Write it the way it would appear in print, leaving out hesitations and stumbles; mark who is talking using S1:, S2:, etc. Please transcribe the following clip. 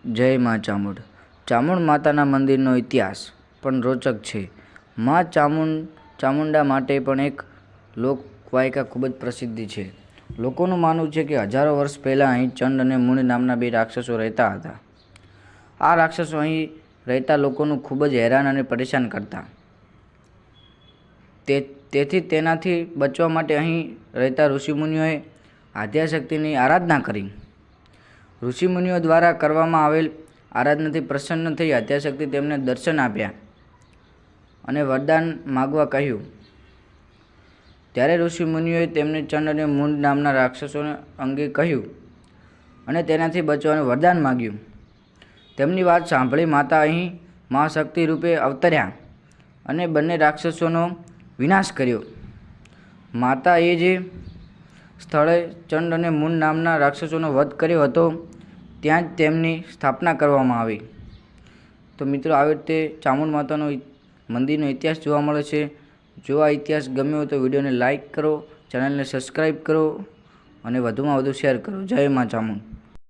S1: જય માં ચામુંડ. ચામુંડ માતાના મંદિરનો ઇતિહાસ પણ રોચક છે. માં ચામુંડા માટે પણ એક લોકવાયકા ખૂબ જ પ્રસિદ્ધ છે. લોકોનું માનવું છે કે હજારો વર્ષ પહેલાં અહીં ચંડ અને મૂળ નામના બે રાક્ષસો રહેતા હતા. આ રાક્ષસો અહીં રહેતા લોકોનું ખૂબ જ હેરાન અને પરેશાન કરતા. તેથી તેનાથી બચવા માટે અહીં રહેતા ઋષિમુનિઓએ આદ્યાશક્તિની આરાધના કરી. ઋષિમુનિઓ દ્વારા કરવામાં આવેલ આરાધનાથી પ્રસન્ન થઈ આદ્યાશક્તિ તેમને દર્શન આપ્યા અને વરદાન માગવા કહ્યું. ત્યારે ઋષિમુનિઓએ તેમને ચંડ અને મૂંડ નામના રાક્ષસો અંગે કહ્યું અને તેનાથી બચવાનું વરદાન માગ્યું. તેમની વાત સાંભળી માતા અહીં મહાશક્તિ રૂપે અવતર્યા અને બંને રાક્ષસોનો વિનાશ કર્યો. માતાએ જે સ્થળે ચંડ અને મૂંડ નામના રાક્ષસોનો વધ કર્યો હતો ત્યાં જ તેમની સ્થાપના કરવામાં આવી. તો મિત્રો, આવી રીતે ચામુંડ માતાનો મંદિરનો ઇતિહાસ જોવા મળે છે. જો આ ઇતિહાસ ગમ્યો હોય તો વિડીયોને લાઇક કરો, ચેનલને સબસ્ક્રાઈબ કરો અને વધુમાં વધુ શેર કરો. જય માં ચામુંડ.